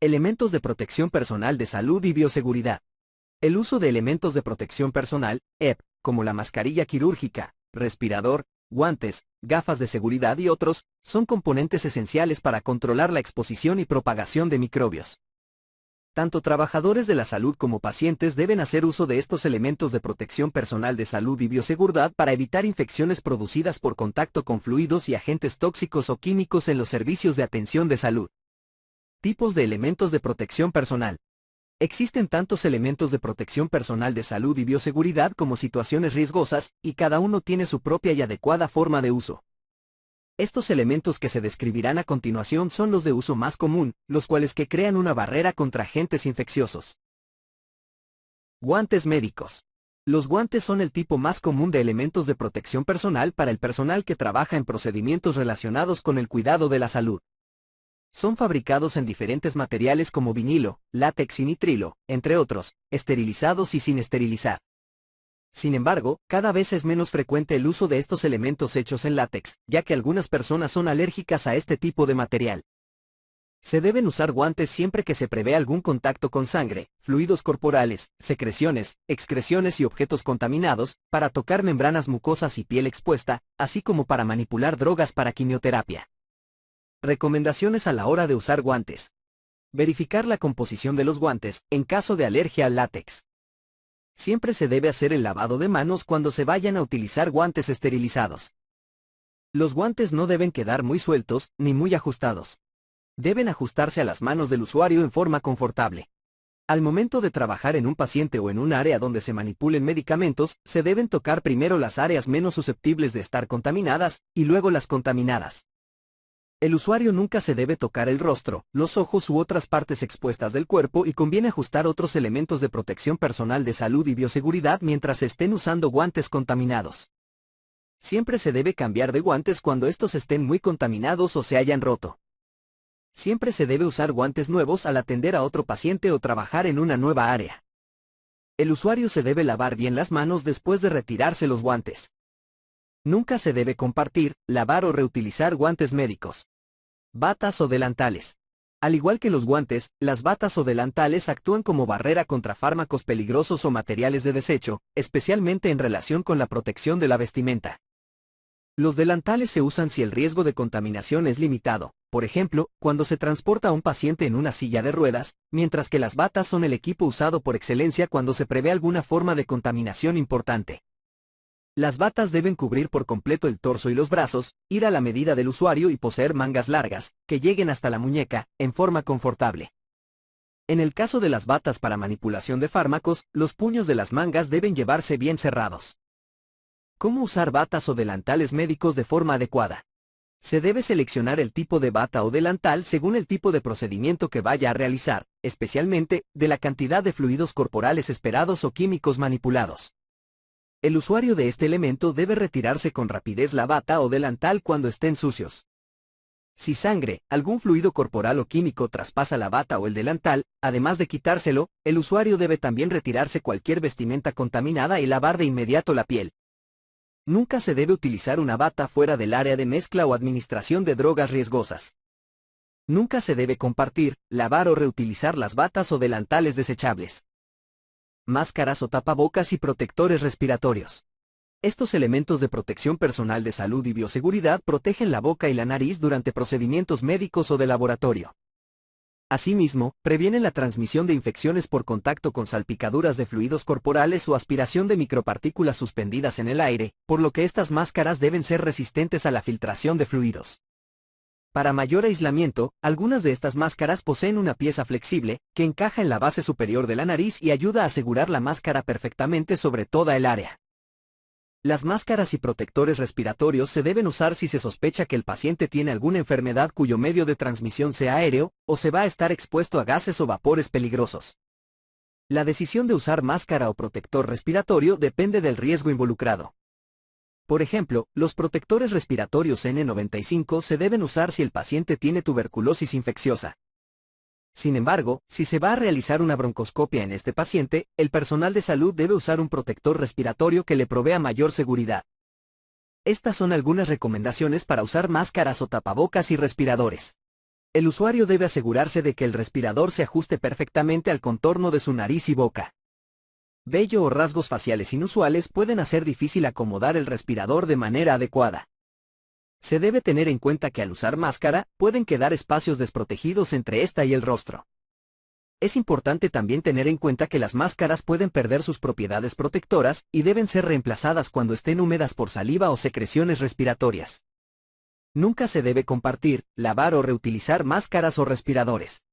Elementos de protección personal de salud y bioseguridad. El uso de elementos de protección personal, como la mascarilla quirúrgica, respirador, guantes, gafas de seguridad y otros, son componentes esenciales para controlar la exposición y propagación de microbios. Tanto trabajadores de la salud como pacientes deben hacer uso de estos elementos de protección personal de salud y bioseguridad para evitar infecciones producidas por contacto con fluidos y agentes tóxicos o químicos en los servicios de atención de salud. Tipos de elementos de protección personal. Existen tantos elementos de protección personal de salud y bioseguridad como situaciones riesgosas, y cada uno tiene su propia y adecuada forma de uso. Estos elementos que se describirán a continuación son los de uso más común, los cuales que crean una barrera contra agentes infecciosos. Guantes médicos. Los guantes son el tipo más común de elementos de protección personal para el personal que trabaja en procedimientos relacionados con el cuidado de la salud. Son fabricados en diferentes materiales como vinilo, látex y nitrilo, entre otros, esterilizados y sin esterilizar. Sin embargo, cada vez es menos frecuente el uso de estos elementos hechos en látex, ya que algunas personas son alérgicas a este tipo de material. Se deben usar guantes siempre que se prevé algún contacto con sangre, fluidos corporales, secreciones, excreciones y objetos contaminados, para tocar membranas mucosas y piel expuesta, así como para manipular drogas para quimioterapia. Recomendaciones a la hora de usar guantes. Verificar la composición de los guantes, en caso de alergia al látex. Siempre se debe hacer el lavado de manos cuando se vayan a utilizar guantes esterilizados. Los guantes no deben quedar muy sueltos, ni muy ajustados. Deben ajustarse a las manos del usuario en forma confortable. Al momento de trabajar en un paciente o en un área donde se manipulen medicamentos, se deben tocar primero las áreas menos susceptibles de estar contaminadas, y luego las contaminadas. El usuario nunca se debe tocar el rostro, los ojos u otras partes expuestas del cuerpo y conviene ajustar otros elementos de protección personal de salud y bioseguridad mientras se estén usando guantes contaminados. Siempre se debe cambiar de guantes cuando estos estén muy contaminados o se hayan roto. Siempre se debe usar guantes nuevos al atender a otro paciente o trabajar en una nueva área. El usuario se debe lavar bien las manos después de retirarse los guantes. Nunca se debe compartir, lavar o reutilizar guantes médicos. Batas o delantales. Al igual que los guantes, las batas o delantales actúan como barrera contra fármacos peligrosos o materiales de desecho, especialmente en relación con la protección de la vestimenta. Los delantales se usan si el riesgo de contaminación es limitado, por ejemplo, cuando se transporta a un paciente en una silla de ruedas, mientras que las batas son el equipo usado por excelencia cuando se prevé alguna forma de contaminación importante. Las batas deben cubrir por completo el torso y los brazos, ir a la medida del usuario y poseer mangas largas, que lleguen hasta la muñeca, en forma confortable. En el caso de las batas para manipulación de fármacos, los puños de las mangas deben llevarse bien cerrados. ¿Cómo usar batas o delantales médicos de forma adecuada? Se debe seleccionar el tipo de bata o delantal según el tipo de procedimiento que vaya a realizar, especialmente, de la cantidad de fluidos corporales esperados o químicos manipulados. El usuario de este elemento debe retirarse con rapidez la bata o delantal cuando estén sucios. Si sangre, algún fluido corporal o químico traspasa la bata o el delantal, además de quitárselo, el usuario debe también retirarse cualquier vestimenta contaminada y lavar de inmediato la piel. Nunca se debe utilizar una bata fuera del área de mezcla o administración de drogas riesgosas. Nunca se debe compartir, lavar o reutilizar las batas o delantales desechables. Máscaras o tapabocas y protectores respiratorios. Estos elementos de protección personal de salud y bioseguridad protegen la boca y la nariz durante procedimientos médicos o de laboratorio. Asimismo, previenen la transmisión de infecciones por contacto con salpicaduras de fluidos corporales o aspiración de micropartículas suspendidas en el aire, por lo que estas máscaras deben ser resistentes a la filtración de fluidos. Para mayor aislamiento, algunas de estas máscaras poseen una pieza flexible, que encaja en la base superior de la nariz y ayuda a asegurar la máscara perfectamente sobre toda el área. Las máscaras y protectores respiratorios se deben usar si se sospecha que el paciente tiene alguna enfermedad cuyo medio de transmisión sea aéreo, o se va a estar expuesto a gases o vapores peligrosos. La decisión de usar máscara o protector respiratorio depende del riesgo involucrado. Por ejemplo, los protectores respiratorios N95 se deben usar si el paciente tiene tuberculosis infecciosa. Sin embargo, si se va a realizar una broncoscopia en este paciente, el personal de salud debe usar un protector respiratorio que le provea mayor seguridad. Estas son algunas recomendaciones para usar máscaras o tapabocas y respiradores. El usuario debe asegurarse de que el respirador se ajuste perfectamente al contorno de su nariz y boca. Vello o rasgos faciales inusuales pueden hacer difícil acomodar el respirador de manera adecuada. Se debe tener en cuenta que al usar máscara, pueden quedar espacios desprotegidos entre esta y el rostro. Es importante también tener en cuenta que las máscaras pueden perder sus propiedades protectoras y deben ser reemplazadas cuando estén húmedas por saliva o secreciones respiratorias. Nunca se debe compartir, lavar o reutilizar máscaras o respiradores.